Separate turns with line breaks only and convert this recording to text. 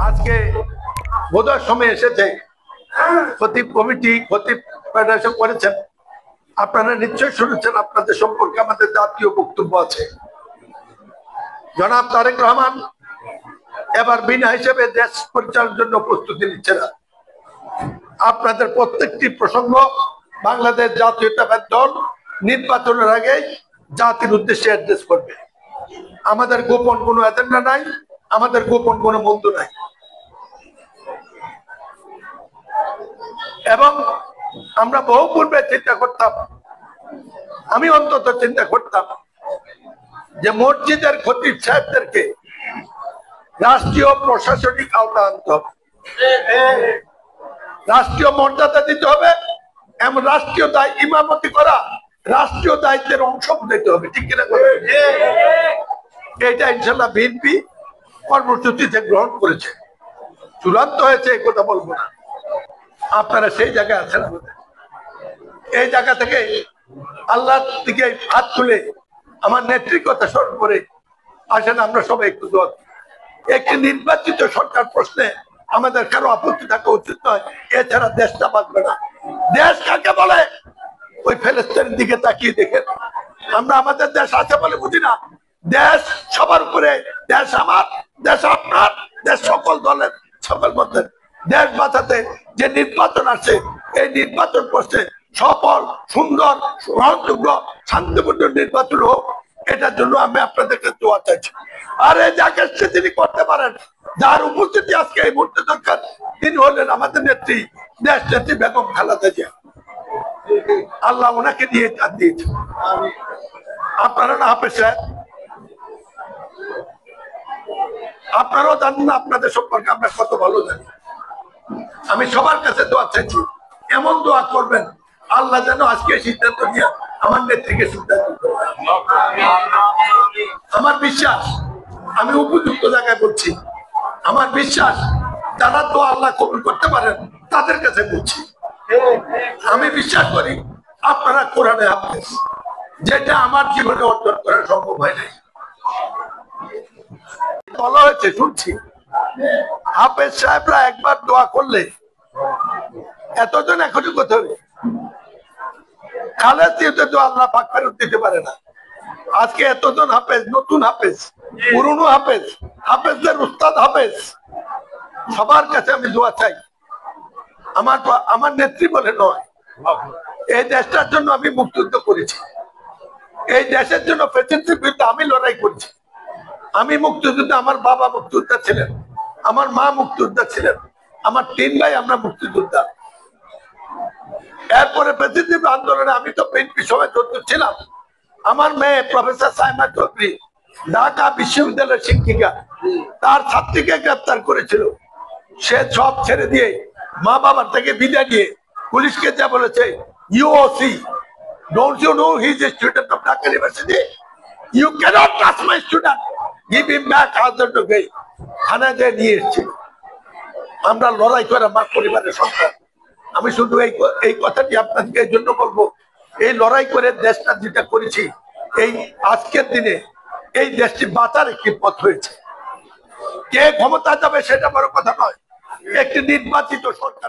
আজকে বোধহয় সময় এসেছে, খতিব কমিটি খতিব ফেডারেশন করেছেন, আপনারা নিশ্চয়ই শুনেছেন, আপনাদের সম্পর্কে আমাদের জাতীয় বক্তব্য আছে। জনাব তারেক রহমান এবার বিনা হিসেবে দেশ পরিচালনার জন্য প্রস্তুতি নিচ্ছে না। আপনাদের প্রত্যেকটি প্রসঙ্গ বাংলাদেশ জাতীয়তাবাদী দল নির্বাচনের আগে জাতির উদ্দেশ্যে অ্যাড্রেস করবে। আমাদের গোপন কোনো এজেন্ডা নাই, আমাদের গোপন কোনো মন্ত্র নাই। এবং আমরা বহু পূর্বে চিন্তা করতাম, আমি অন্তত চিন্তা করতাম যে মসজিদের খতিব সাহেবদেরকে রাষ্ট্রীয় প্রশাসনিক আওতা আনতে হবে, রাষ্ট্রীয় মর্যাদা দিতে হবে এবং রাষ্ট্রীয় ইমামতি করা রাষ্ট্রীয় দায়িত্বের অংশ দিতে হবে। ঠিক কিনা? এটা ইনশাল্লাহ বিএনপি কর্মসূচিতে গ্রহণ করেছে। চূড়ান্ত হয়েছে এই কথা বলবো না, আপনারা সেই জায়গায় আছেন। এই জায়গা থেকে আল্লাহর দিকে হাত তুলে আমার নেত্রীর কথা স্মরণ করে আসেন আমরা সবাই একটু দোয়া। একটি নির্বাচিত সরকার প্রশ্নে আমাদের কারো আপত্তি থাকা উচিত নয়, এছাড়া দেশটা বাঁচবে না। দেশ কাকে বলে? ওই ফিলিস্তিনের দিকে তাকিয়ে দেখেন। আমরা আমাদের দেশ আছে বলে বুঝি না। দেশ সবার উপরে, দেশ আমার, দেশ আপনার, দেশ সকল দলের, সকল মতের। দেশ বাঁচাতে যে নির্বাচন আছে, এই নির্বাচন করছে সফল, সুন্দর, গ্রহণযোগ্য, শান্তিপূর্ণ নির্বাচন হোক, এটার জন্য আমি আপনাদেরকে দোয়া চাইছি। আর এই যাকে তিনি করতে পারেন, যার উপস্থিতি আজকে এই মুহূর্তে দরকার, তিনি হলেন আমাদের নেত্রী, দেশ নেত্রী বেগম খালেদা জিয়া। আল্লাহ ওনাকে দিয়ে দিয়েছে। আপনারা না হাফেজ সাহেব, আপনারাও জানেন না আপনাদের সম্পর্কে আমরা কত ভালো জানি। আমি সবার কাছে দোয়া চাইছি, এমন দোয়া করবেন আল্লাহ যেন আজকে সিদ্ধান্ত নিয়ে আমার নেত্রীকে সিদ্ধান্ত। আমার বিশ্বাস, আমি উপযুক্ত জায়গায় বলছি, আমার বিশ্বাস যারা তো আল্লাহ কবুল করতে পারেন তাদের কাছে বলছি। আমি বিশ্বাস করি আপনারা কোরআনে হাফেজ, যেটা আমার জীবনে অর্জন করা সম্ভব হয় নাই। বলা হয়েছে শুনছি, হাফেজ সাহেবরা একবার দোয়া করলে এতজন এখনই কোথাও খালেদ তো আল্লাহ পাক ফেরত দিতে পারে না। আজকে এতজন হাফেজ, নতুন হাফেজ, পুরনো হাফেজ, হাফেজদের উস্তাদ হাফেজ, সবার কাছে আমি দোয়া চাই। আমার নেত্রী বলে নয়, এই দেশটার জন্য আমি মুক্তিযুদ্ধ করেছি, এই দেশের জন্য প্রেসিডেন্টের বিরুদ্ধে আমি লড়াই করেছি। আমি মুক্তিযোদ্ধা, আমার বাবা মুক্তিযোদ্ধা ছিলেন, আমার মা মুক্তিযোদ্ধা ছিলেন, আমার 3 ভাই আমরা মুক্তিযোদ্ধা। এরপরে প্রেসিডেন্ট আন্দোলনে আমি তো বিএনপি সভায় ছিলাম। আমার মেয়ে প্রফেসর সাইমা চৌধুরী, ঢাকা বিশ্ববিদ্যালয়ের শিক্ষিকা, তার ছাত্রীকে গ্রেপ্তার করেছিল। সে সব ছেড়ে দিয়ে মা বাবার থেকে বিদায় দিয়ে পুলিশকে যা বলেছে, ইউওসি, don't you know he is a student of Dhaka university, you can't touch my student, give him back other to গে। থানায় যে নিয়ে এসেছি, আমরা লড়াই করে আমার পরিবারের সন্তান। আমি শুধু এই কথাটি আপনাদেরকে এই জন্য বলবো, এই লড়াই করে দেশটা যেটা করেছি, এই আজকের দিনে এই দেশটি বাঁচার একটি পথ হয়েছে। কে ক্ষমতা যাবে সেটা বড় কথা নয়, একটি নির্বাচিত সরকার